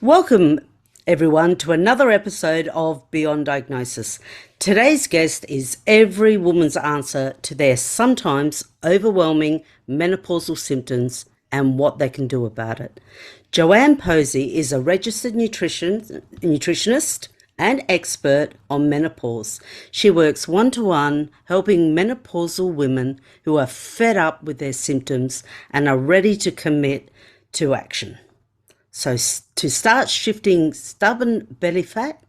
Welcome, everyone, to another episode of Beyond Diagnosis. Today's guest is every woman's answer to their sometimes overwhelming menopausal symptoms and what they can do about it. Joanne Posey is a registered nutritionist and expert on menopause. She works one-to-one, helping menopausal women who are fed up with their symptoms and are ready to commit to action. So to start shifting stubborn belly fat,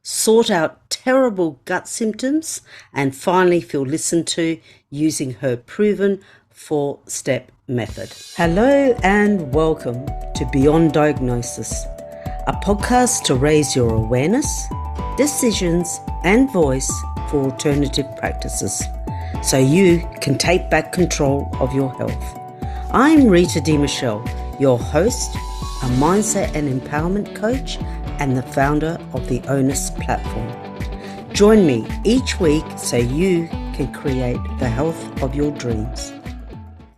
sort out terrible gut symptoms, and finally feel listened to using her proven 4-step method. Hello and welcome to Beyond Diagnosis, a podcast to raise your awareness, decisions, and voice for alternative practices so you can take back control of your health. I'm Rita De Michele, your host, a mindset and empowerment coach, and the founder of the Onus platform. Join me each week so you can create the health of your dreams.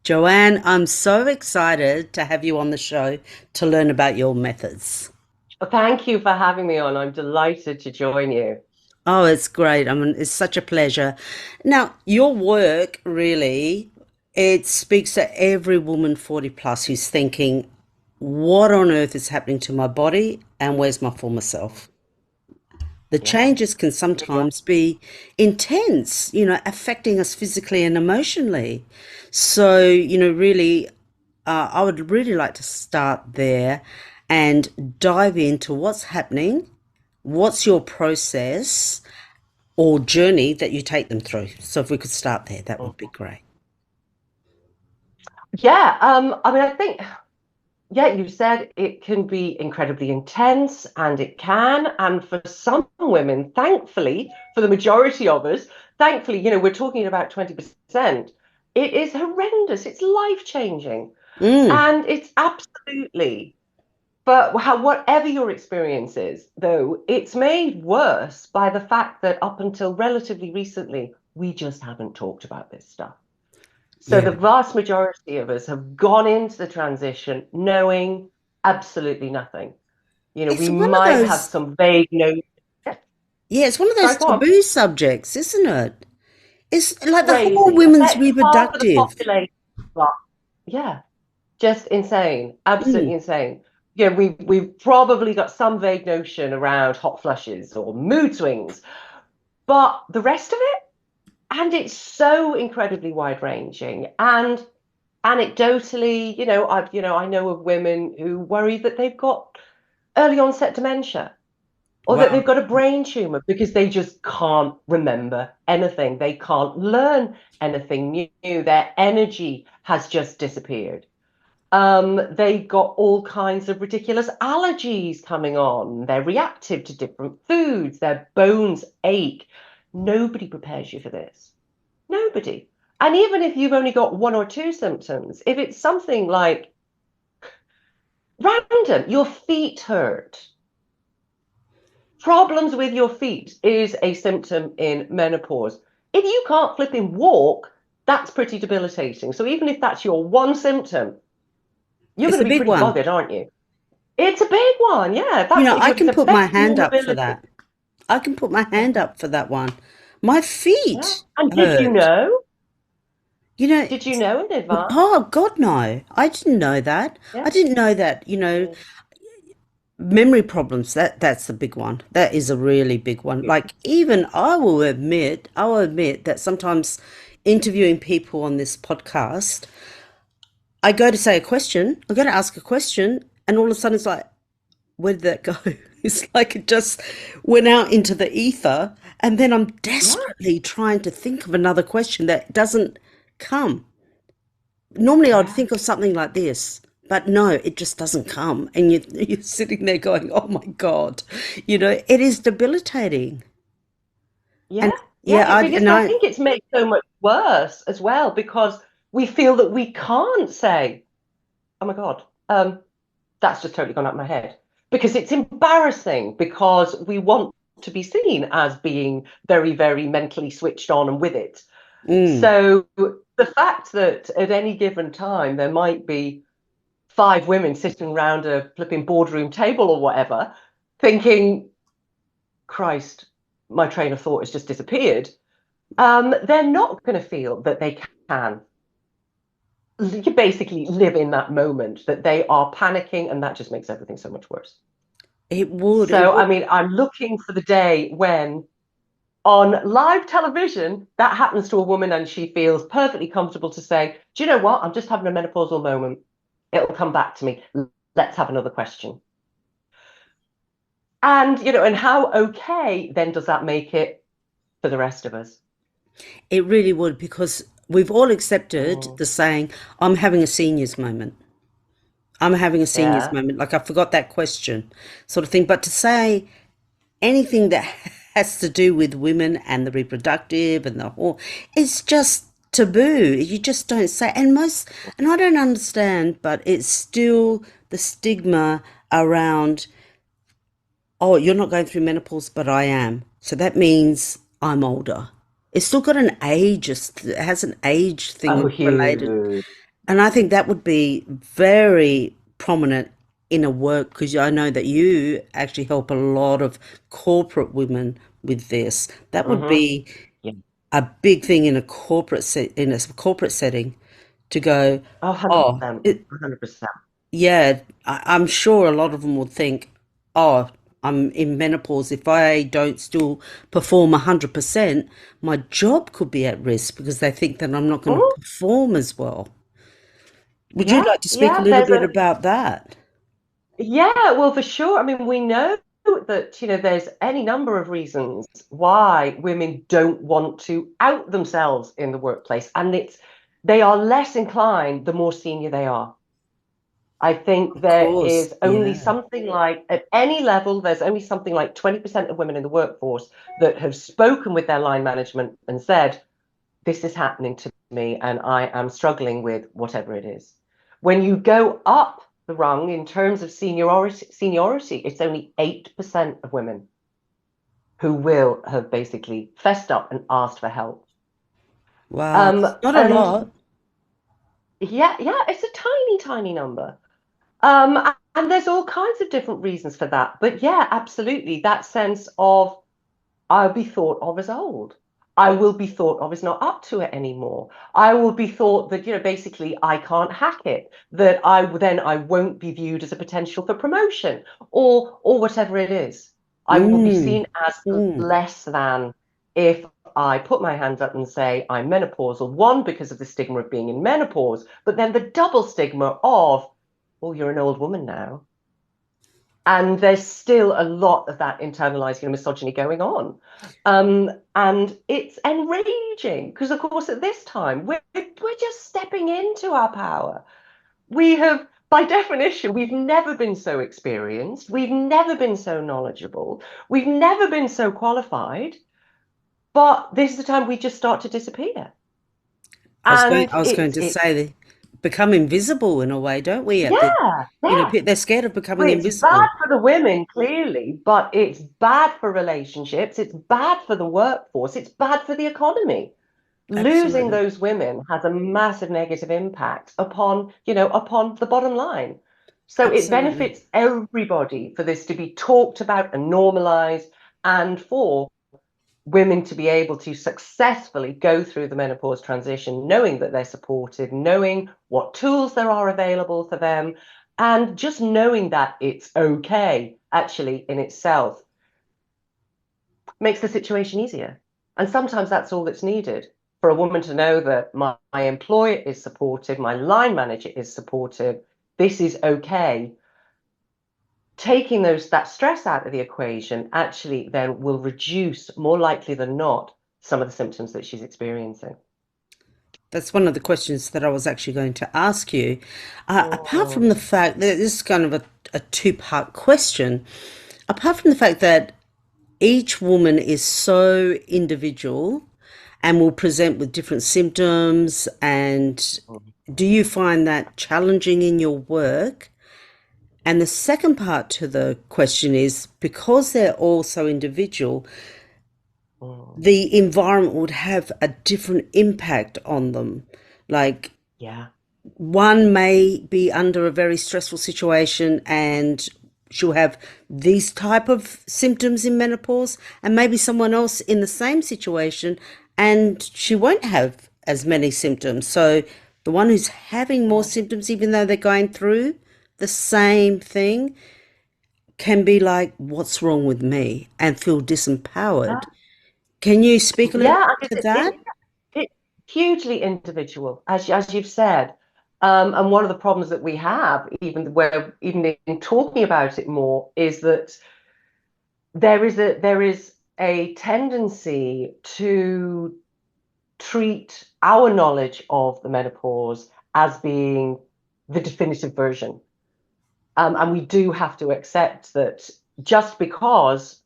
Joanne, I'm so excited to have you on the show to learn about your methods. Well, thank you for having me on. I'm delighted to join you. Oh, it's great. It's such a pleasure. Now, your work really, it speaks to every woman 40 plus who's thinking, what on earth is happening to my body and where's my former self? The Yeah. changes can sometimes be intense, affecting us physically and emotionally. So, really, I would really like to start there and dive into what's happening, what's your process or journey that you take them through. So, if we could start there, that would be great. Yeah. I think, yeah, you said it can be incredibly intense, and it can. And for some women, thankfully, for the majority of us, thankfully, we're talking about 20%. It is horrendous. It's life-changing. Mm, And it's absolutely, but whatever your experience is, though, it's made worse by the fact that up until relatively recently, we just haven't talked about this stuff. So yeah. the vast majority of us have gone into the transition knowing absolutely nothing. We It's one of might have those, some vague notion. yeah, it's one of those Sorry, go on. taboo subjects, isn't it? It's like the whole Crazy. women's Affects half of the reproductive. population. But yeah, just insane. Mm, Absolutely insane. Yeah, we've probably got some vague notion around hot flushes or mood swings, but the rest of it, and it's so incredibly wide ranging. And anecdotally, I know of women who worry that they've got early onset dementia or that wow. they've got a brain tumor because they just can't remember anything. They can't learn anything new. Their energy has just disappeared. They've got all kinds of ridiculous allergies coming on. They're reactive to different foods. Their bones ache. Nobody prepares you for this. Nobody. And even if you've only got one or two symptoms, if it's something like random, your feet hurt, problems with your feet is a symptom in menopause. If you can't flipping walk, that's pretty debilitating. So even if that's your one symptom, you're It's going a to be big pretty one. buggered, aren't you? It's a big one. Yeah, that's if I it can put my affects hand your up for mobility. that. I can put my Yeah, hand up for that one. My yeah. feet And did you hurt. know? You know, Did you know in advance? oh God, no. I didn't know that. Yeah. I didn't know that, Mm. memory problems, that's the big one. That is a really big one. Like even I will admit that sometimes interviewing people on this podcast, I go to say a question, I go to ask a question, and all of a sudden it's like, where did that go? It's like it just went out into the ether, and then I'm Yeah. desperately trying to think of another question that doesn't come. Normally, I'd Yeah. think of something like this, but no, it just doesn't come. And you're sitting there going, oh my God, it is debilitating. Yeah, And yeah, yeah, I, because and I I, think it's made so much worse as well because we feel that we can't say, "Oh my God, that's just totally gone out of my head," because it's embarrassing because we want to be seen as being very, very mentally switched on and with it. mm, So the fact that at any given time there might be five women sitting around a flipping boardroom table or whatever, thinking, Christ, my train of thought has just disappeared. They're not going to feel that they can basically live in that moment, that they are panicking, and that just makes everything so much worse. It So, would. I mean, I'm looking for the day when on live television that happens to a woman and she feels perfectly comfortable to say, do you know what? I'm just having a menopausal moment. It'll come back to me. Let's have another question. And, and how okay then does that make it for the rest of us? It really would, because we've all accepted Mm, the saying, I'm having a seniors moment. I'm having a seniors yeah. moment. Like, I forgot that question, sort of thing. But to say anything that has to do with women and the reproductive and the whole, it's just taboo. You just don't say. And I don't understand, but it's still the stigma around, oh, you're not going through menopause, but I am. So that means I'm older. It's still got an age, it has an age Oh, thing related. huge. And I think that would be very prominent in a work, because I know that you actually help a lot of corporate women with this. That would Mm-hmm. be Yeah. a big thing in a corporate setting to go, Oh, oh, 100%. it, 100%. yeah, I'm sure a lot of them would think, oh, I'm in menopause. If I don't still perform 100%, my job could be at risk because they think that I'm not going to Mm, perform as well. Would you yeah, like to speak a yeah. little bit about that? Yeah, well, for sure. I mean, we know that, there's any number of reasons why women don't want to out themselves in the workplace, and they are less inclined the more senior they are. I think Of there course, is only yeah. something like, at any level, there's only something like 20% of women in the workforce that have spoken with their line management and said, this is happening to me and I am struggling with whatever it is. When you go up the rung in terms of seniority, it's only 8% of women who will have basically fessed up and asked for help. Wow. Not a And lot. yeah, yeah, it's a tiny, tiny number. And there's all kinds of different reasons for that. But yeah, absolutely, that sense of I'll be thought of as old. I will be thought of as not up to it anymore. I will be thought that, basically I can't hack it, that I won't be viewed as a potential for promotion or whatever it is. I will be Mm, seen as mm. less than if I put my hand up and say I'm menopausal, one, because of the stigma of being in menopause, but then the double stigma of, oh, you're an old woman now. And there's still a lot of that internalized, misogyny going on. And it's enraging because, of course, at this time, we're just stepping into our power. We have, by definition, we've never been so experienced. We've never been so knowledgeable. We've never been so qualified. But this is the time we just start to disappear. And I was going to say, they become invisible in a way, don't we? yeah, yeah. They're scared of becoming Well, it's bad invisible. for the women, clearly, but it's bad for relationships. It's bad for the workforce. It's bad for the economy. Losing Absolutely. those women has a massive negative impact upon the bottom line. So it Absolutely. benefits everybody for this to be talked about and normalized, and for women to be able to successfully go through the menopause transition, knowing that they're supported, knowing what tools there are available for them, and just knowing that it's okay, actually, in itself, makes the situation easier. And sometimes that's all that's needed for a woman to know that my employer is supportive, my line manager is supportive, this is okay. Taking that stress out of the equation actually then will reduce, more likely than not, some of the symptoms that she's experiencing. That's one of the questions that I was actually going to ask you. Apart from Mm, the fact that this is kind of a two-part question, apart from the fact that each woman is so individual and will present with different symptoms, and do you find that challenging in your work? And the second part to the question is, because they're all so individual, mm, the environment would have a different impact on them. Like, yeah. one may be under a very stressful situation and she'll have these type of symptoms in menopause, and maybe someone else in the same situation and she won't have as many symptoms. So the one who's having more symptoms, even though they're going through the same thing, can be like, what's wrong with me, and feel disempowered. Can you speak a little Yeah, bit to and that? it's hugely individual, as you've said. And one of the problems that we have, even in talking about it more, is that there is a tendency to treat our knowledge of the menopause as being the definitive version. And we do have to accept that just because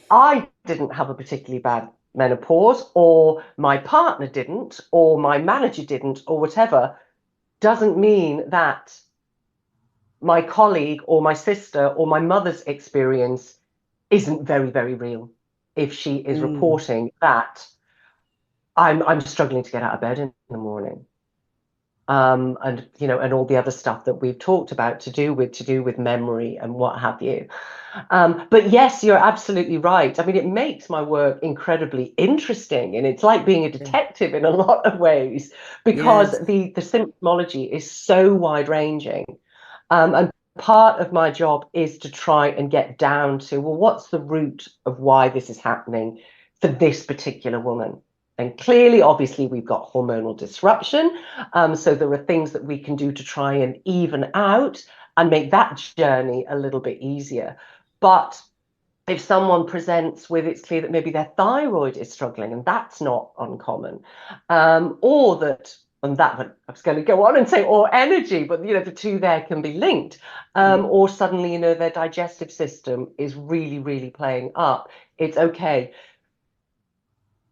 I didn't have a particularly bad menopause, or my partner didn't, or my manager didn't, or whatever, doesn't mean that my colleague or my sister or my mother's experience isn't very, very real if she is Mm, reporting that I'm struggling to get out of bed in the morning. And and all the other stuff that we've talked about to do with memory and what have you. But yes, you're absolutely right. I mean, it makes my work incredibly interesting, and it's like being a yeah. detective in a lot of ways because Yes. the symptomology is so wide ranging. And part of my job is to try and get down to, well, what's the root of why this is happening for this particular woman? And clearly, obviously, we've got hormonal disruption. So there are things that we can do to try and even out and make that journey a little bit easier. But if someone presents with, it's clear that maybe their thyroid is struggling, and that's not uncommon, or that, and that I was going to go on and say, or energy, but the two there can be linked, Mm, or suddenly their digestive system is really, really playing up. It's okay.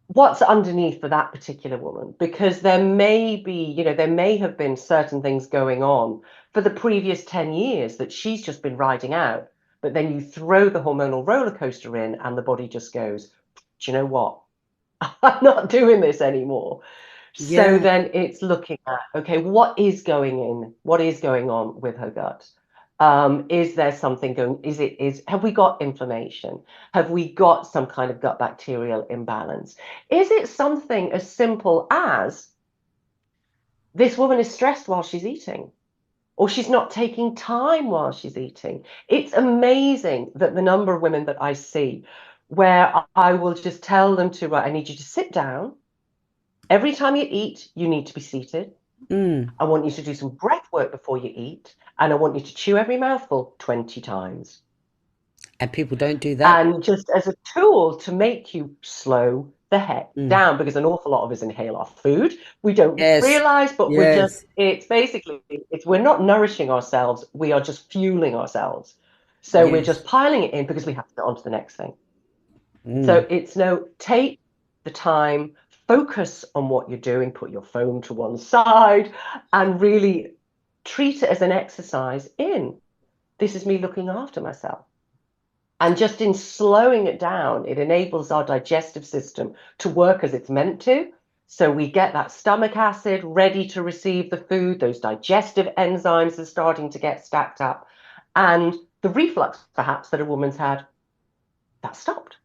What's underneath for that particular woman? Because there may have been certain things going on for the previous 10 years that she's just been riding out. But then you throw the hormonal roller coaster in, and the body just goes, do you know what? I'm not doing this anymore. So yeah. then it's looking at, okay, what is going in? What is going on with her gut? Is there something going, have we got inflammation? Have we got some kind of gut bacterial imbalance? Is it something as simple as this woman is stressed while she's eating, or she's not taking time while she's eating? It's amazing that the number of women that I see where I will just tell them to, right, I need you to sit down. Every time you eat, you need to be seated. Mm. I want you to do some breath work before you eat, and I want you to chew every mouthful 20 times. And people don't do that. And just as a tool to make you slow the heck Mm. down, because an awful lot of us inhale our food. We don't Yes. realize, but Yes. it's basically, we're not nourishing ourselves, we are just fueling ourselves. So we're just Yes. piling it in because we have to get on to the next thing. Mm. So it's no, take the time, focus on what you're doing, put your phone to one side, and really treat it as an exercise in, this is me looking after myself. And just in slowing it down, it enables our digestive system to work as it's meant to. So we get that stomach acid ready to receive the food, those digestive enzymes are starting to get stacked up. And the reflux, perhaps, that a woman's had, that stopped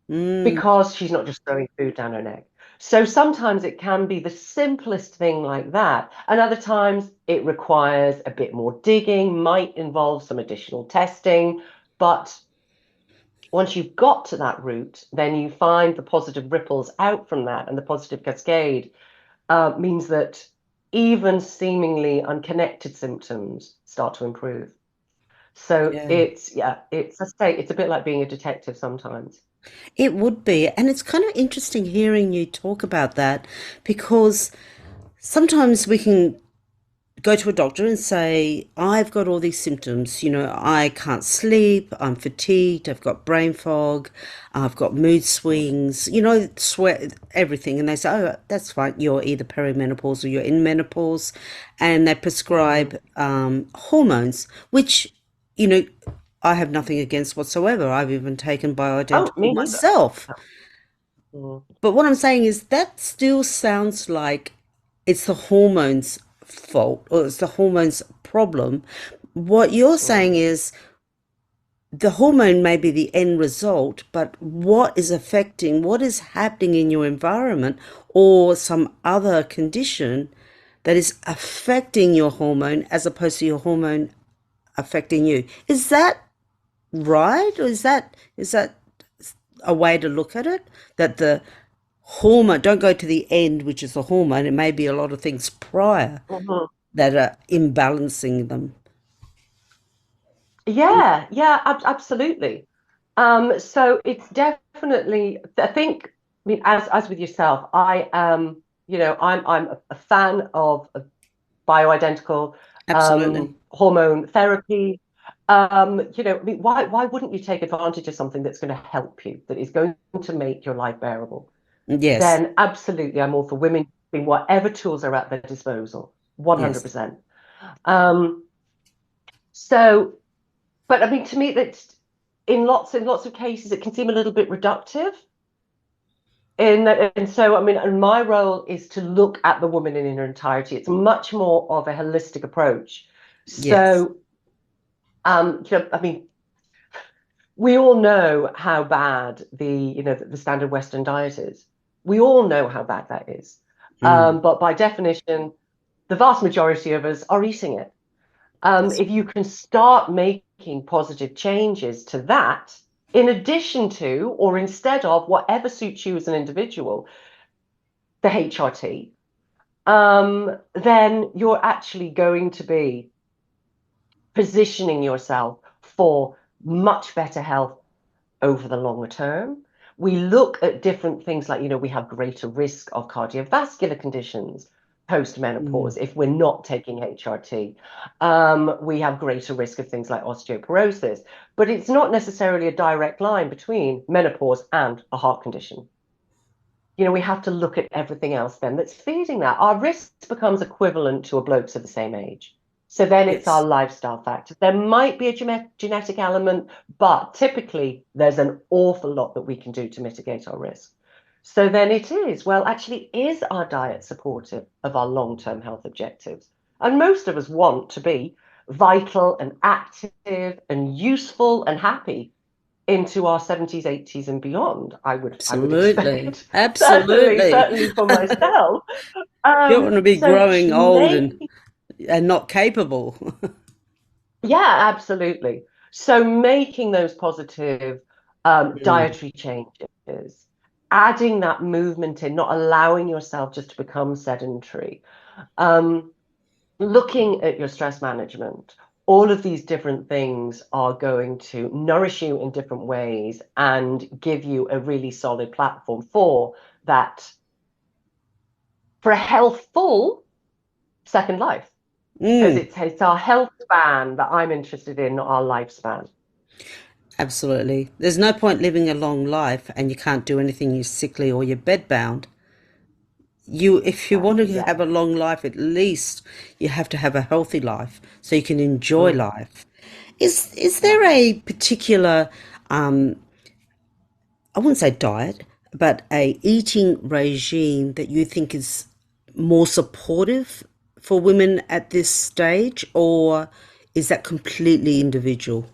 Mm. because she's not just throwing food down her neck. So sometimes it can be the simplest thing like that. And other times it requires a bit more digging, might involve some additional testing. But once you've got to that root, then you find the positive ripples out from that, and the positive cascade means that even seemingly unconnected symptoms start to improve. So Yeah. it's, I say, it's a bit like being a detective sometimes. It would be. And it's kind of interesting hearing you talk about that, because sometimes we can go to a doctor and say, I've got all these symptoms. I can't sleep, I'm fatigued, I've got brain fog, I've got mood swings, sweat, everything. And they say, oh, that's fine. You're either perimenopause or you're in menopause. And they prescribe Mm. hormones, which, you know, I have nothing against whatsoever. I've even taken Oh, bioidentical me neither. myself. Mm. But what I'm saying is that still sounds like it's the hormones fault or it's the hormone's problem. What you're saying Mm. is the hormone may be the end result, but what is affecting, what is happening in your environment or some other condition that is affecting your hormone as opposed to your hormone affecting you. Is that right? Or is that a way to look at it? That the hormone don't go to the end, which is the hormone. It may be a lot of things prior Mhm. that are imbalancing them. Yeah, yeah, absolutely. So it's definitely, I think, I mean, as with yourself, I am, I'm a fan of bioidentical Absolutely. hormone therapy. I mean, why wouldn't you take advantage of something that's going to help you, that is going to make your life bearable? Yes. Then absolutely, I'm all for women using whatever tools are at their disposal, Yes. 100%. Um, so, but I mean, to me, that's in lots of cases, it can seem a little bit reductive. And so, I mean, and my role is to look at the woman in her entirety. It's much more of a holistic approach. Yes. So, I mean, we all know how bad the standard Western diet is. We all know how bad that is. Mm. But by definition, the vast majority of us are eating it. That's If you can start making positive changes to that, in addition to or instead of whatever suits you as an individual, the HRT, then you're actually going to be positioning yourself for much better health over the longer term. We look at different things like, we have greater risk of cardiovascular conditions mm. post-menopause if we're not taking HRT. We have greater risk of things like osteoporosis, but it's not necessarily a direct line between menopause and a heart condition. We have to look at everything else then that's feeding that. Our risk becomes equivalent to a blokes of the same age. So then it's our Yes. lifestyle factors. There might be a genetic element, but typically there's an awful lot that we can do to mitigate our risk. So then it is, well, actually, is our diet supportive of our long-term health objectives? And most of us want to be vital and active and useful and happy into our 70s, 80s and beyond, I would Absolutely. expect. Certainly, Absolutely. certainly for myself. You don't want to be So growing old and not capable. yeah, absolutely. So making those positive Mm. dietary changes, adding that movement in, not allowing yourself just to become sedentary, um, looking at your stress management, all of these different things are going to nourish you in different ways and give you a really solid platform for that, for a healthful second life. Because Mm. it's our health span that I'm interested in, not our lifespan. Absolutely. There's no point living a long life and you can't do anything, you're sickly or you're bedbound. If you want Exactly. to Yeah. have a long life, at least you have to have a healthy life so you can enjoy Mm, life. Is yeah. there a particular, um, I wouldn't say diet, but a eating regime that you think is more supportive for women at this stage, or is that completely individual?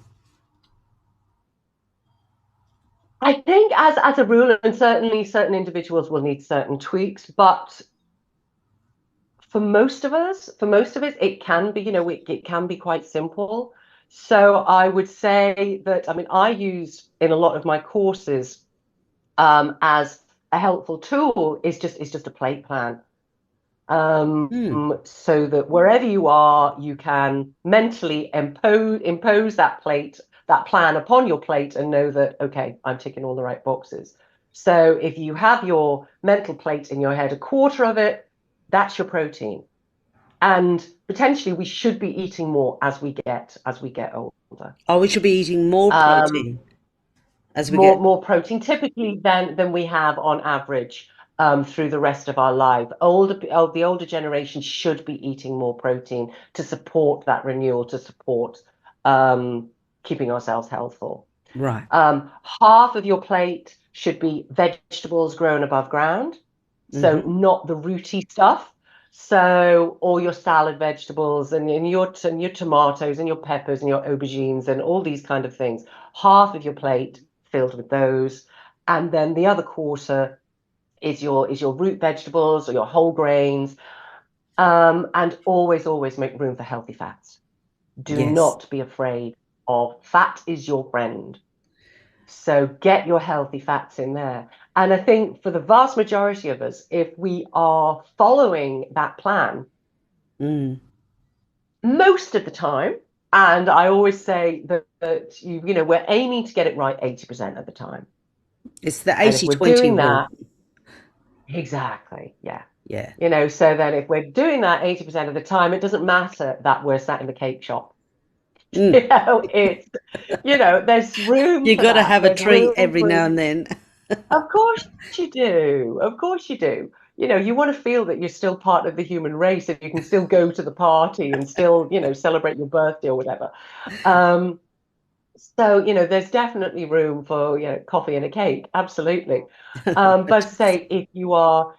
I think as a rule, and certainly certain individuals will need certain tweaks, but for most of us, it can be, it can be quite simple. So I would say that, I mean, I use in a lot of my courses as a helpful tool is just a plate plan. Hmm. So that wherever you are, you can mentally impose that plan upon your plate and know that, okay, I'm ticking all the right boxes. So if you have your mental plate in your head, a quarter of it, that's your protein. And potentially we should be eating more as we get older. Oh, we should be eating more Um, protein as we more get. more protein typically than we have on average through the rest of our life. The older generation should be eating more protein to support that renewal, to support um, keeping ourselves healthful. Right. Half of your plate should be vegetables grown above ground, so Mm-hmm. not the rooty stuff. So all your salad vegetables and your tomatoes and your peppers and your aubergines and all these kind of things, half of your plate filled with those, and then the other quarter is your root vegetables or your whole grains. And always make room for healthy fats. Do Yes. not be afraid of fat is your friend. So get your healthy fats in there. And I think for the vast majority of us, if we are following that plan Mm. most of the time, and I always say that you know, we're aiming to get it right 80% of the time. It's the And if we're 80-20 doing rule. that, exactly, yeah. Yeah. You know, so then if we're doing that 80% of the time, it doesn't matter that we're sat in the cake shop. Mm. You know, it's, you know, there's room You for got to that. have a There's treat room every for, now and then. of course you do. Of course you do. You know, you want to feel that you're still part of the human race and you can still go to the party and still, you know, celebrate your birthday or whatever. Um, so, you know, there's definitely room for, you know, coffee and a cake. Absolutely. But say if you are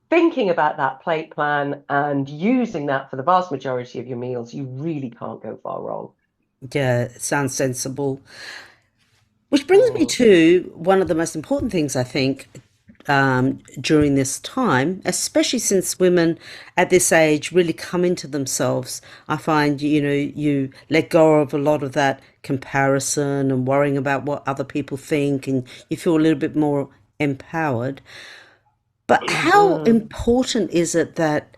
thinking about that plate plan and using that for the vast majority of your meals, you really can't go far wrong. Yeah, it sounds sensible. Which brings me Mm. to one of the most important things, I think, during this time, especially since women at this age really come into themselves. I find, you know, you let go of a lot of that comparison and worrying about what other people think, and you feel a little bit more empowered. But how Mm. important is it that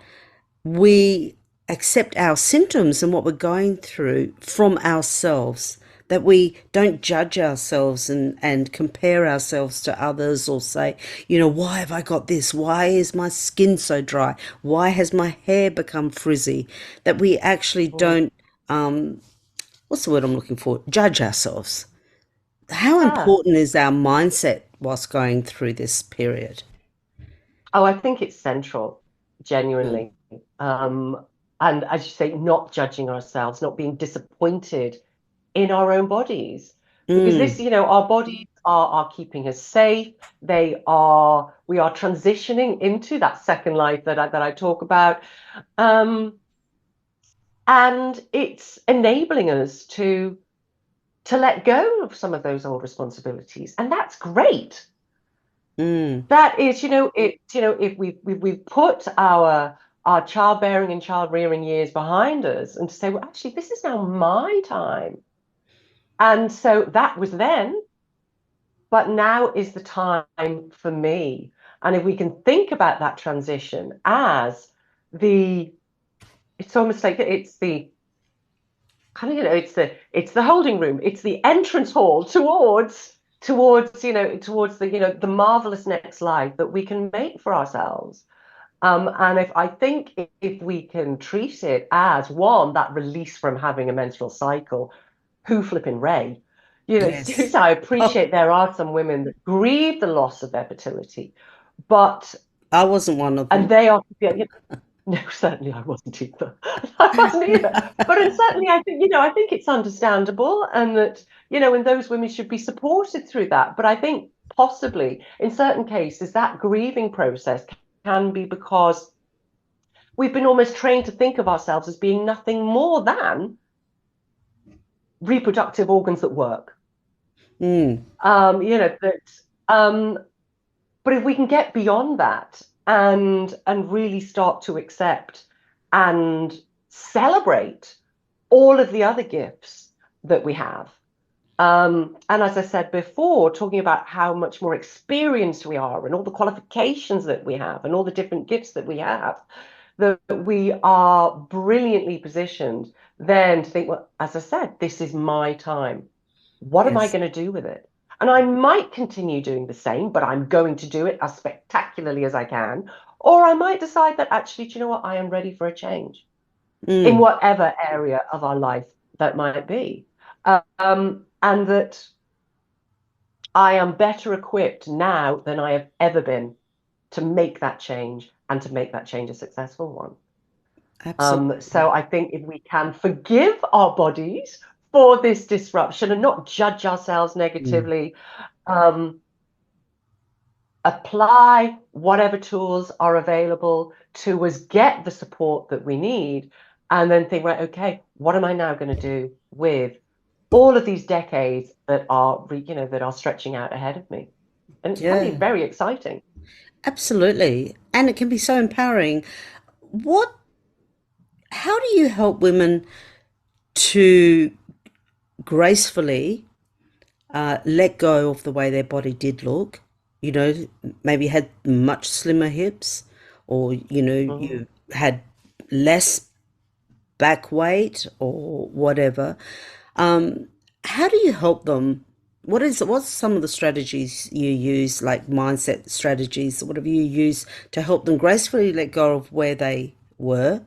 we accept our symptoms and what we're going through from ourselves, that we don't judge ourselves and compare ourselves to others or say, you know, why have I got this? Why is my skin so dry? Why has my hair become frizzy? That we actually Mm. don't, what's the word I'm looking for? Judge ourselves. How Yeah. important is our mindset whilst going through this period? Oh, I think it's central, Mm. genuinely. And as you say, not judging ourselves, not being disappointed in our own bodies. Because this, Mm. you know, our bodies are keeping us safe. We are transitioning into that second life that I talk about. Um, and it's enabling us to let go of some of those old responsibilities. And that's great. Mm. That is, you know, it's, you know, if we've put our childbearing and child rearing years behind us and to say, well, actually, this is now my time. And so that was then, but now is the time for me. And if we can think about that transition as the, it's almost like it's the kind of, you know, it's the holding room, it's the entrance hall towards, you know, towards the, you know, the marvelous next life that we can make for ourselves. And if I think if we can treat it as one, that release from having a menstrual cycle, who flipping Ray? You know, Yes. Susan, I Oh, appreciate there are some women that grieve the loss of their fertility, but I wasn't one of and them. they are, yeah, no, certainly I wasn't either. I wasn't either. But and certainly I think, you know, I think it's understandable and that, you know, and those women should be supported through that. But I think possibly in certain cases that grieving process can be because we've been almost trained to think of ourselves as being nothing more than reproductive organs that work. Mm. You know, that um, but if we can get beyond that and really start to accept and celebrate all of the other gifts that we have. And as I said before, talking about how much more experienced we are and all the qualifications that we have and all the different gifts that we have, that we are brilliantly positioned then to think, well, as I said, this is my time. What am I Yes. going to do with it? And I might continue doing the same, but I'm going to do it as spectacularly as I can. Or I might decide that actually, do you know what? I am ready for a change in Mm. whatever area of our life that might be. And that I am better equipped now than I have ever been to make that change and to make that change a successful one. Absolutely. So I think if we can forgive our bodies for this disruption and not judge ourselves Mm. negatively, um, apply whatever tools are available to us, get the support that we need, and then think, right, okay, what am I now going to do with all of these decades that are, that are stretching out ahead of me? And it can be Yeah, very exciting. absolutely. And it can be so empowering. What, how do you help women to gracefully let go of the way their body did look? You know, maybe had much slimmer hips, or, Mm. you had less back weight or whatever. How do you help them? What's some of the strategies you use, like mindset strategies, whatever you use to help them gracefully let go of where they were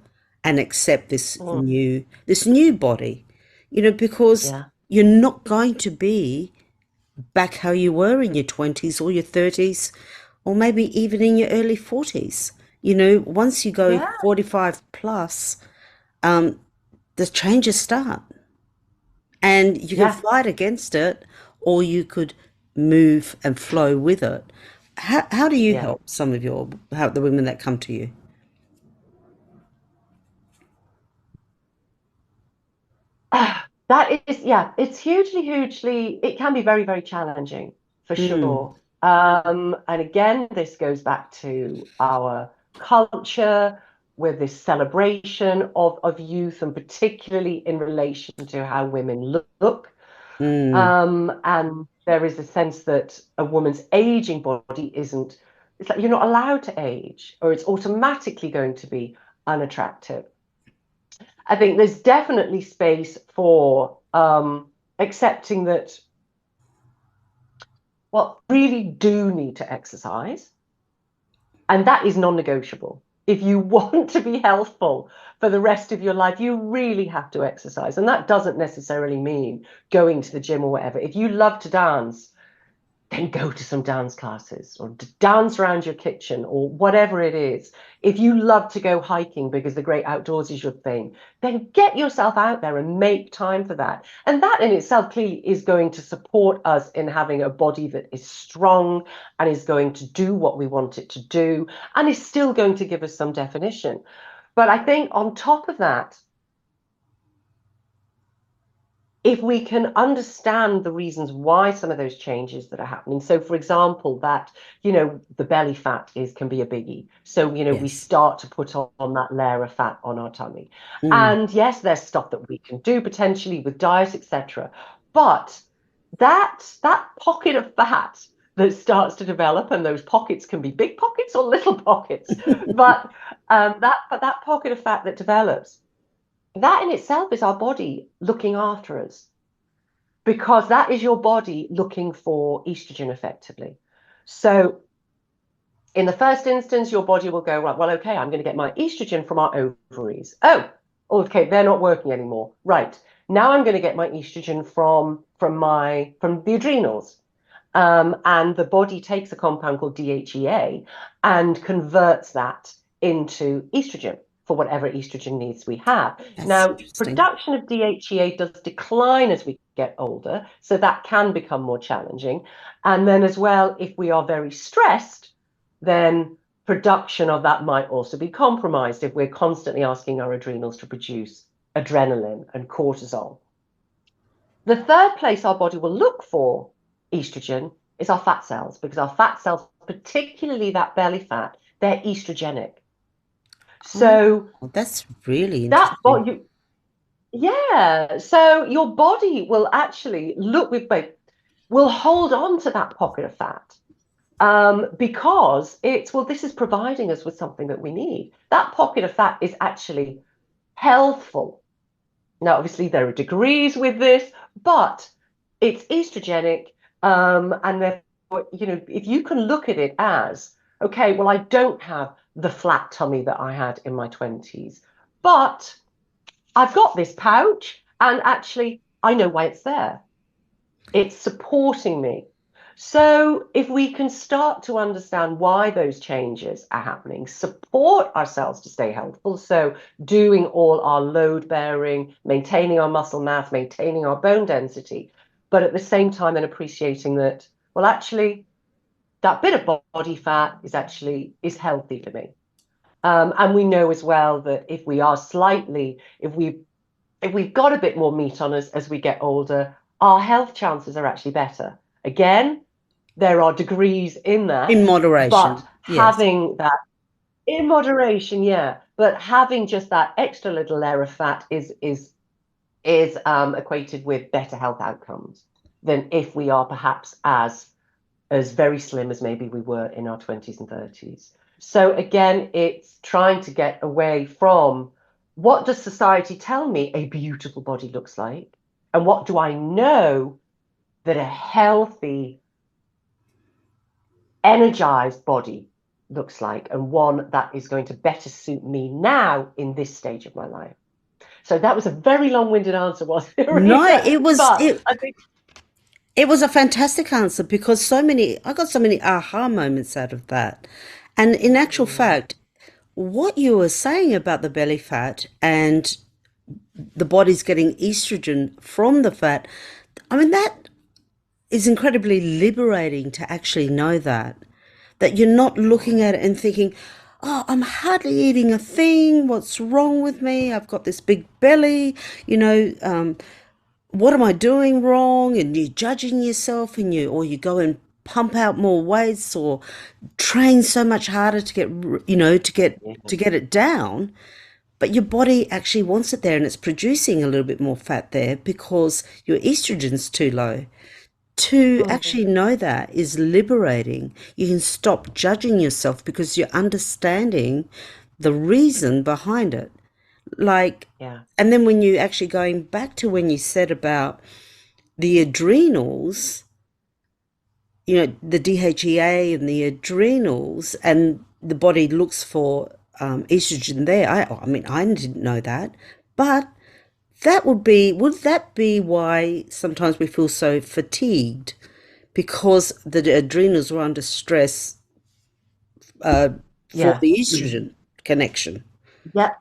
and accept Mm. this new body? Because Yeah, you're not going to be back how you were in your 20s or your 30s, or maybe even in your early 40s. Once you go yeah, 45 plus, the changes start, and you can yeah, fight against it, or you could move and flow with it. How do you yeah. help how the women that come to you? That is, yeah, it's hugely, it can be very, very challenging for Mm, sure. And again, this goes back to our culture with this celebration of youth, and particularly in relation to how women look. mm, And there is a sense that a woman's aging body isn't, it's like you're not allowed to age, or it's automatically going to be unattractive. I think there's definitely space for accepting that, well, really do need to exercise, and that is non-negotiable. If you want to be healthful for the rest of your life, you really have to exercise. And that doesn't necessarily mean going to the gym or whatever. If you love to dance, then go to some dance classes, or dance around your kitchen, or whatever it is. If you love to go hiking because the great outdoors is your thing, then get yourself out there and make time for that. And that in itself clearly is going to support us in having a body that is strong and is going to do what we want it to do, and is still going to give us some definition. But I think on top of that, if we can understand the reasons why some of those changes that are happening. So, for example, that, the belly fat can be a biggie. So, we yes. start to put on that layer of fat on our tummy. Mm, And yes, there's stuff that we can do potentially with diet, etc. But that pocket of fat that starts to develop, and those pockets can be big pockets or little pockets, but that pocket of fat that develops, that in itself is our body looking after us, because that is your body looking for estrogen effectively. So, in the first instance, your body will go, right, well, okay, I'm going to get my estrogen from our ovaries. Oh, okay, they're not working anymore. Right. Now I'm going to get my estrogen from the adrenals. And the body takes a compound called DHEA and converts that into estrogen for whatever estrogen needs we have. that's Now, interesting. production of DHEA does decline as we get older, so that can become more challenging. And then, as well, if we are very stressed, then production of that might also be compromised if we're constantly asking our adrenals to produce adrenaline and cortisol. The third place our body will look for estrogen is our fat cells, because our fat cells, particularly that belly fat, they're estrogenic. Oh, So that's really that interesting. body, yeah. So your body will actually will hold on to that pocket of fat, because this is providing us with something that we need. That pocket of fat is actually healthful. Now, obviously, there are degrees with this, but it's estrogenic. And therefore, if you can look at it as, okay, well, I don't have the flat tummy that I had in my 20s, but I've got this pouch, and actually, I know why it's there. It's supporting me. So, if we can start to understand why those changes are happening, support ourselves to stay healthful, so doing all our load bearing, maintaining our muscle mass, maintaining our bone density, but at the same time, then appreciating that, well, actually, that bit of body fat is healthy for me. And we know as well that if we are slightly, if we've got a bit more meat on us as we get older, our health chances are actually better. Again, there are degrees in that, In but moderation, yes. having that in moderation, yeah, but having just that extra little layer of fat is equated with better health outcomes than if we are perhaps as very slim as maybe we were in our 20s and 30s. So again, it's trying to get away from what does society tell me a beautiful body looks like, and what do I know that a healthy, energized body looks like, and one that is going to better suit me now in this stage of my life. So that was a very long-winded answer, wasn't it, No, Rita? But I think, it was a fantastic answer because I got so many aha moments out of that. And in actual fact, what you were saying about the belly fat and the body's getting estrogen from the fat, I mean, that is incredibly liberating to actually know that you're not looking at it and thinking, oh, I'm hardly eating a thing. What's wrong with me? I've got this big belly, you know, what am I doing wrong? And you're judging yourself and you go and pump out more weights or train so much harder to get, to get it down. But your body actually wants it there and it's producing a little bit more fat there because your estrogen's too low. To Mhm. actually know that is liberating. You can stop judging yourself because you're understanding the reason behind it. Like, Yeah, and then when you actually going back to when you said about the adrenals, the DHEA and the adrenals, and the body looks for estrogen there. I mean, I didn't know that, but would that be why sometimes we feel so fatigued because the adrenals were under stress for yeah, the estrogen connection? yeah.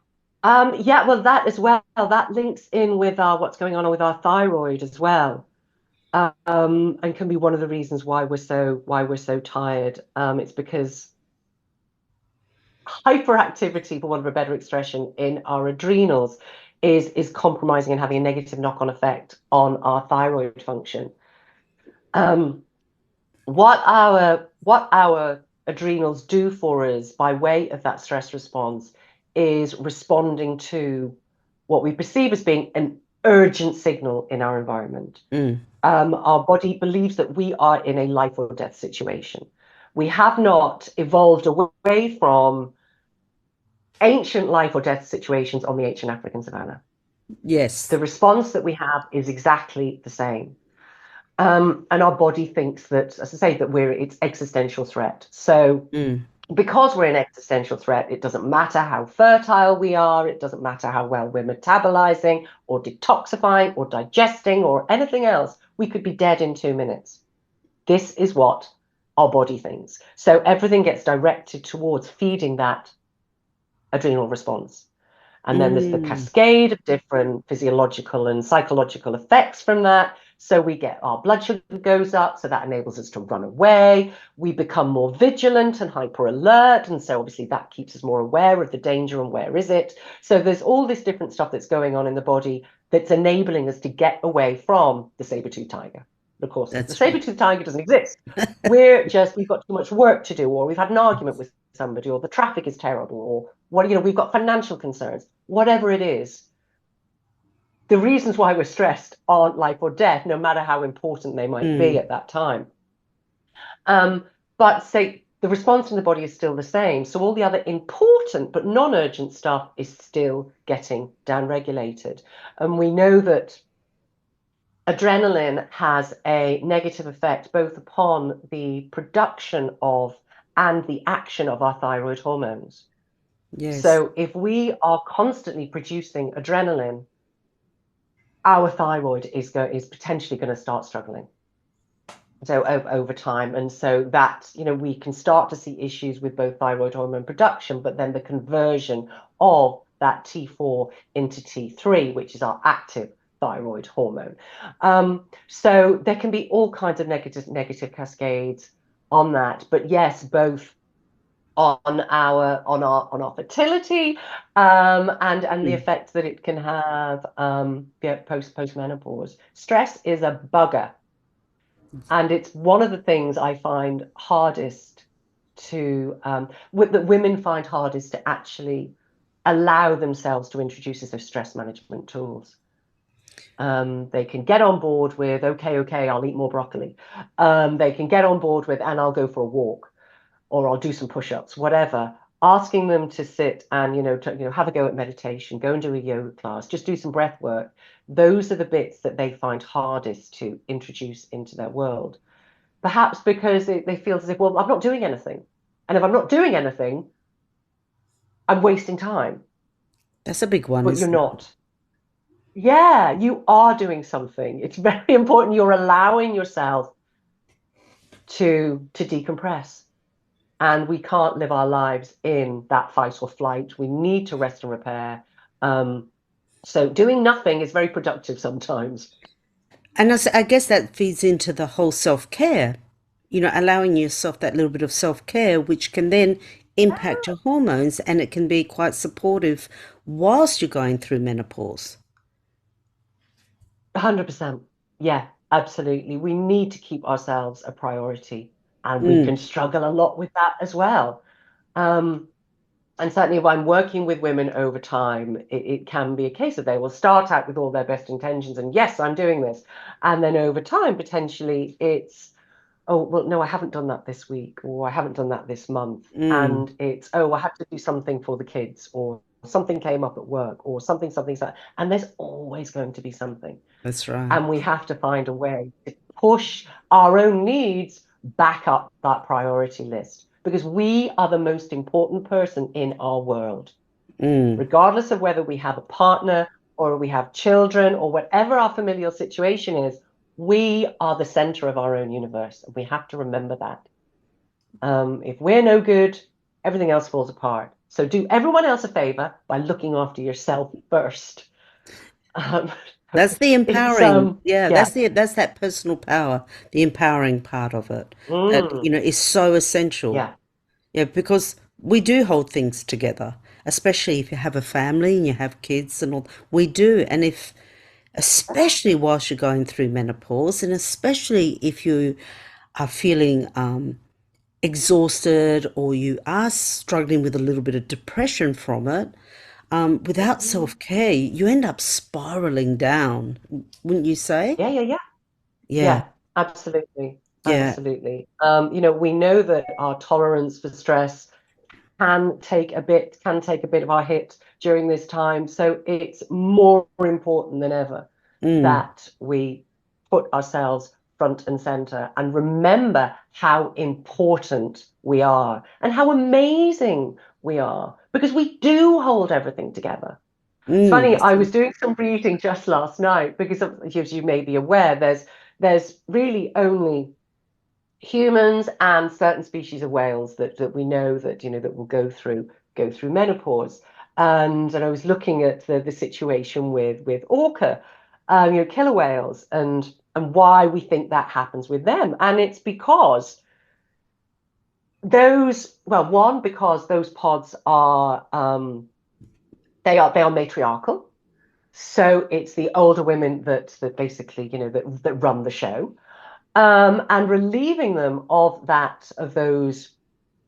Yeah, well, that as well, that links in with our what's going on with our thyroid as well. And can be one of the reasons why we're so tired. It's because hyperactivity, for want of a better expression, in our adrenals is compromising and having a negative knock-on effect on our thyroid function. Um, what our adrenals do for us by way of that stress response is responding to what we perceive as being an urgent signal in our environment. Mm. Our body believes that we are in a life or death situation. We have not evolved away from ancient life or death situations on the ancient African savannah. Yes. The response that we have is exactly the same. And our body thinks that, as I say, that it's existential threat. So Mm. because we're an existential threat, it doesn't matter how fertile we are, it doesn't matter how well we're metabolizing or detoxifying or digesting or anything else. We could be dead in 2 minutes. This is what our body thinks. So everything gets directed towards feeding that adrenal response. And then there's the Mm. cascade of different physiological and psychological effects from that. So we get our blood sugar goes up, so that enables us to run away. We become more vigilant and hyper alert. And so obviously that keeps us more aware of the danger and where is it. So there's all this different stuff that's going on in the body that's enabling us to get away from the saber-toothed tiger. Of course, the That's right. saber-toothed tiger doesn't exist. We've got too much work to do, or we've had an argument with somebody, or the traffic is terrible, or we've got financial concerns, whatever it is. The reasons why we're stressed aren't life or death, no matter how important they might be Mm. at that time. But say the response in the body is still the same. So all the other important but non-urgent stuff is still getting downregulated. And we know that adrenaline has a negative effect both upon the production of and the action of our thyroid hormones. Yes. So if we are constantly producing adrenaline, our thyroid is potentially going to start struggling. So over time, and so that we can start to see issues with both thyroid hormone production, but then the conversion of that T4 into T3, which is our active thyroid hormone. So there can be all kinds of negative cascades. on that. But yes, both on our fertility, and the Mm. effects that it can have, yeah, postmenopause. Stress is a bugger, and it's one of the things I find hardest that women find hardest to actually allow themselves to introduce as their stress management tools. They can get on board with, okay, I'll eat more broccoli. They can get on board with, and I'll go for a walk, or I'll do some push-ups, whatever. Asking them to sit and, have a go at meditation, go and do a yoga class, just do some breath work. Those are the bits that they find hardest to introduce into their world. Perhaps because they feel as if, well, I'm not doing anything. And if I'm not doing anything, I'm wasting time. That's a big one, But you're isn't it? not. Yeah, you are doing something. It's very important. You're allowing yourself to decompress. And we can't live our lives in that fight or flight. We need to rest and repair. So doing nothing is very productive sometimes. And I guess that feeds into the whole self care, allowing yourself that little bit of self care, which can then impact your hormones and it can be quite supportive whilst you're going through menopause. 100%. Yeah, absolutely. We need to keep ourselves a priority, and we Mm, can struggle a lot with that as well. Um, And certainly, if I'm working with women over time, it can be a case of they will start out with all their best intentions and, yes, I'm doing this. And then over time, potentially it's, oh, well, no, I haven't done that this week, or I haven't done that this month. mm, And it's, oh, I have to do something for the kids, or something came up at work, or something. And there's always going to be something. that's right. And we have to find a way to push our own needs back up that priority list, because we are the most important person in our world, Mm, regardless of whether we have a partner or we have children or whatever our familial situation is. We are the center of our own universe, and we have to remember that. If we're no good, everything else falls apart. So do everyone else a favor by looking after yourself first. Um, that's the it's empowering. Yeah, yeah. that's that personal power, the empowering part of it that, Mm. is so essential. Yeah, Yeah, because we do hold things together, especially if you have a family and you have kids and all. We do. And if, especially whilst you're going through menopause, and especially if you are feeling exhausted or you are struggling with a little bit of depression from it, without mm, self care, you end up spiraling down, wouldn't you say? yeah, yeah, yeah, Yeah, yeah, absolutely, yeah, absolutely. We know that our tolerance for stress can take a bit of our hit during this time. So it's more important than ever mm, that we put ourselves front and center and remember how important we are and how amazing we are, because we do hold everything together. It's funny, that's I was doing some reading just last night because, as you may be aware, there's really only humans and certain species of whales that we know that will go through menopause. And I was looking at the situation with orca, killer whales, and why we think that happens with them. And it's because because those pods are they are matriarchal. So it's the older women that basically, that run the show, and relieving them of those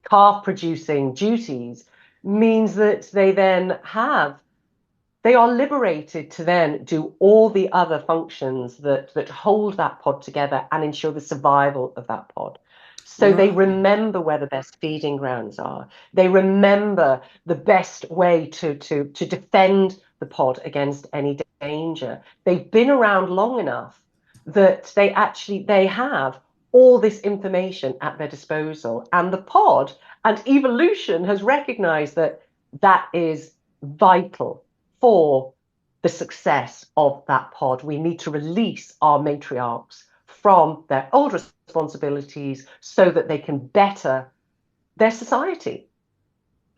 calf producing duties means that they are liberated to then do all the other functions that hold that pod together and ensure the survival of that pod. So they right. remember where the best feeding grounds are. They remember the best way to defend the pod against any danger. They've been around long enough that they have all this information at their disposal. And the pod and evolution has recognized that is vital for the success of that pod. We need to release our matriarchs from their old responsibilities so that they can better their society.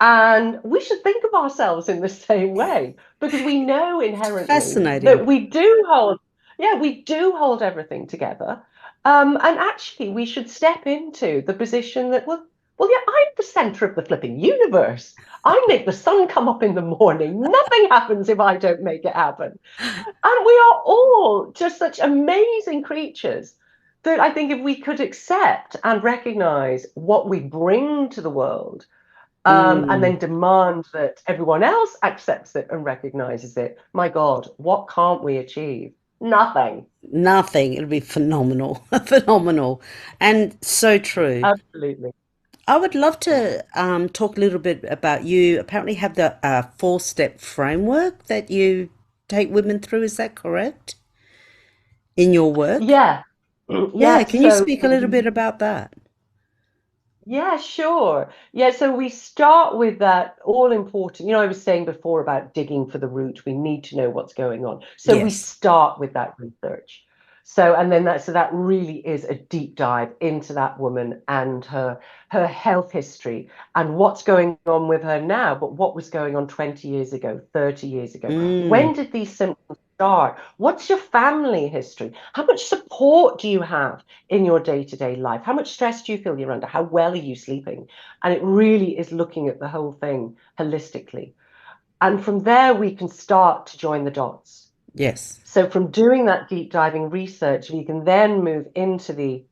And we should think of ourselves in the same way, because we know inherently Fascinating. that we do hold. Yeah, we do hold everything together. And actually, we should step into the position that, well, yeah, I'm the center of the flipping universe. I make the sun come up in the morning. Nothing happens if I don't make it happen. And we are all just such amazing creatures that I think if we could accept and recognize what we bring to the world, and Mm, then demand that everyone else accepts it and recognizes it, my God, what can't we achieve? Nothing. nothing. It'll be phenomenal. Phenomenal. And so true. Absolutely. I would love Yeah. to talk a little bit about you. Apparently, have the four-step framework that you take women through. Is that correct? In your work? Yeah. Yeah, Yeah. can you So speak a little bit about that? yeah, sure. Yeah, so we start with that all important. I was saying before about digging for the root. We need to know what's going on. So we Yes. start with that research. And then that really is a deep dive into that woman and her health history and what's going on with her now, but what was going on 20 years ago, 30 years ago. Mm, When did these symptoms start? What's your family history? How much support do you have in your day-to-day life? How much stress do you feel you're under? How well are you sleeping? And it really is looking at the whole thing holistically. And from there, we can start to join the dots. yes. So from doing that deep diving research, we can then move into the,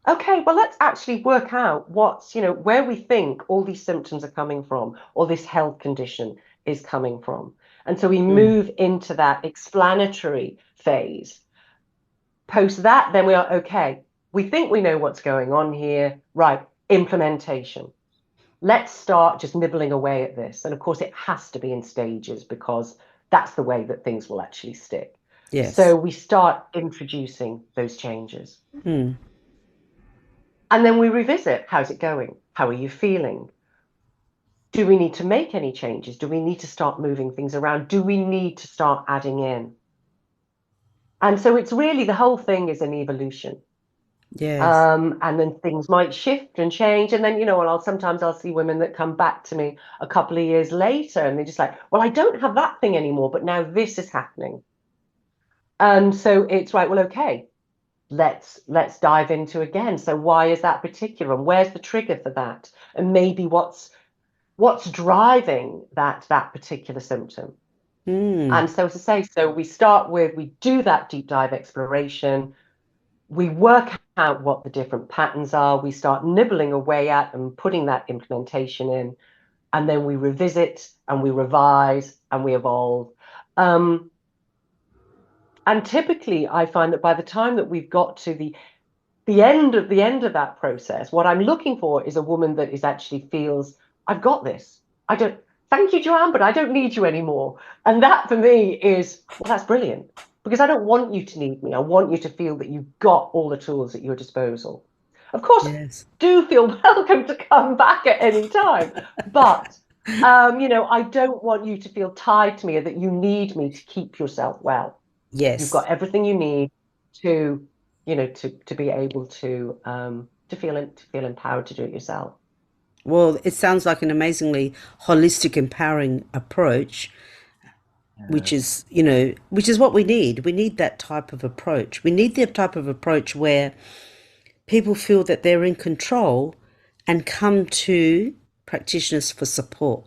okay, well, let's actually work out where we think all these symptoms are coming from, or this health condition is coming from. And so we Mm, move into that explanatory phase. Post that, then we are okay. We think we know what's going on here. Right, implementation. Let's start just nibbling away at this. And of course, it has to be in stages because that's the way that things will actually stick. So yes. we start introducing those changes. Mm, And then we revisit, how's it going? How are you feeling? Do we need to make any changes? Do we need to start moving things around? Do we need to start adding in? And so it's really the whole thing is an evolution. yes. And then things might shift and change. And then, sometimes I'll see women that come back to me a couple of years later and they're just like, well, I don't have that thing anymore, but now this is happening. And so it's right, well, okay, let's dive into again. So why is that particular? And where's the trigger for that? And maybe what's driving that particular symptom? Mm, And so as I say, we do that deep dive exploration. We work out what the different patterns are. We start nibbling away at and putting that implementation in. And then we revisit and we revise and we evolve. Um, and typically, I find that by the time that we've got to the end of that process, what I'm looking for is a woman that is actually feels, I've got this. I don't, thank you, Joanne, but I don't need you anymore. And that for me is, well, that's brilliant because I don't want you to need me. I want you to feel that you've got all the tools at your disposal. Of course, yes. do feel welcome to come back at any time, but I don't want you to feel tied to me or that you need me to keep yourself well. You've Yes. got everything you need to, to be able to feel empowered to do it yourself. Well, it sounds like an amazingly holistic, empowering approach, Yeah. which is what we need. We need that type of approach. We need the type of approach where people feel that they're in control and come to practitioners for support.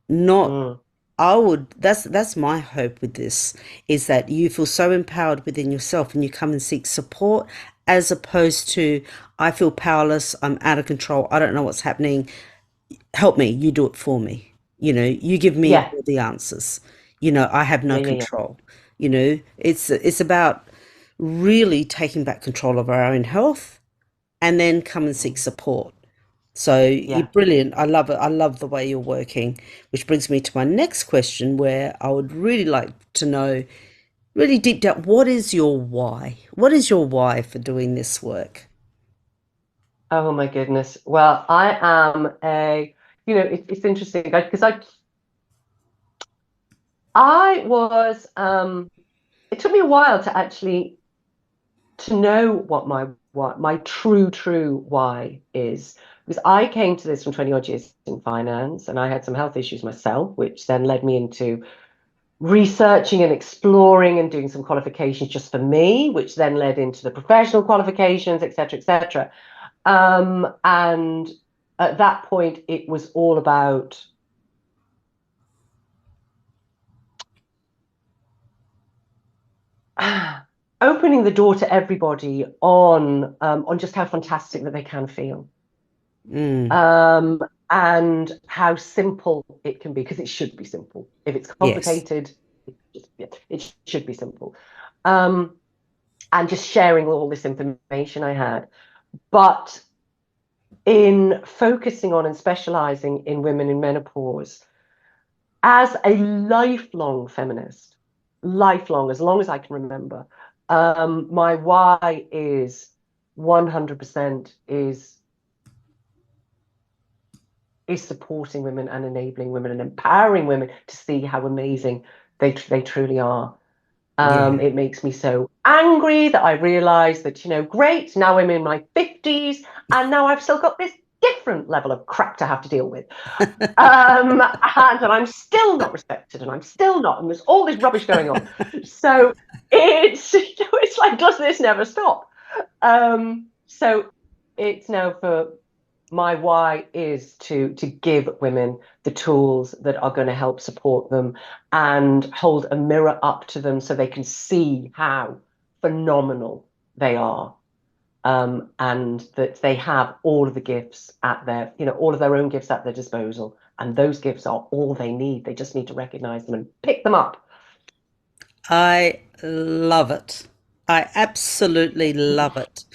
Not Mm, I would that's my hope with this is that you feel so empowered within yourself and you come and seek support as opposed to I feel powerless, I'm out of control, I don't know what's happening. Help me, you do it for me. You give me yeah, all the answers. I have no yeah, yeah, yeah. control. It's about really taking back control of our own health and then come and seek Mm, support. So you're yeah. brilliant. I love it. I love the way you're working, which brings me to my next question, where I would really like to know, really deep down, what is your why? What is your why for doing this work? Oh my goodness. Well, I am it's interesting because I was it took me a while to actually to know what my true why is. Because I came to this from 20 odd years in finance and I had some health issues myself, which then led me into researching and exploring and doing some qualifications just for me, which then led into the professional qualifications, etc., etc. And at that point, it was all about opening the door to everybody on just how fantastic that they can feel. And how simple it can be, because it should be simple. If it's complicated, it should be simple. And just sharing all this information I had. But in focusing on and specializing in women in menopause, as a lifelong feminist, lifelong, as long as I can remember, my why is 100% is supporting women and enabling women and empowering women to see how amazing they truly are. It makes me so angry that I realize that, great, now I'm in my 50s and now I've still got this different level of crap to have to deal with. And I'm still not respected, and I'm still not, and there's all this rubbish going on. So it's like, does this never stop? So it's now for my why is to give women the tools that are going to help support them and hold a mirror up to them so they can see how phenomenal they are, and that they have all of the gifts at their, all of their own gifts at their disposal, and those gifts are all they need. They just need to recognize them and pick them up. I love it. I absolutely love it.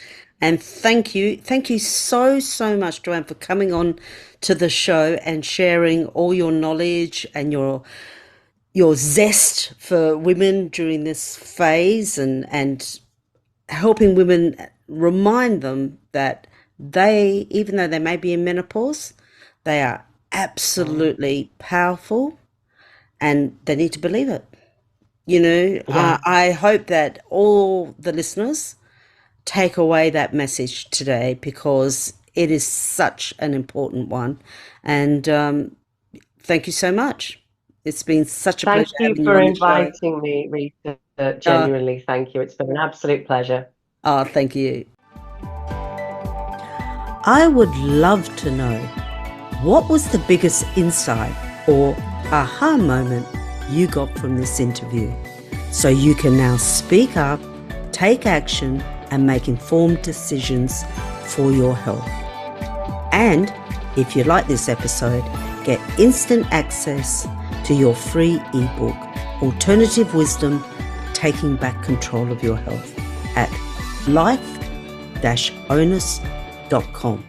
And thank you. Thank you so, so much, Joanne, for coming on to the show and sharing all your knowledge and your zest for women during this phase, and helping women, remind them that they, even though they may be in menopause, they are absolutely powerful and they need to believe it. I hope that all the listeners take away that message today, because it is such an important one. And thank you so much. It's been such a Thank pleasure you having you for on the show. inviting me, Rita. Genuinely, thank you. It's been an absolute pleasure. Oh, thank you. I would love to know, what was the biggest insight or aha moment you got from this interview? So you can now speak up, take action, and make informed decisions for your health. And if you like this episode, get instant access to your free ebook, Alternative Wisdom, Taking Back Control of Your Health, at life-onus.com.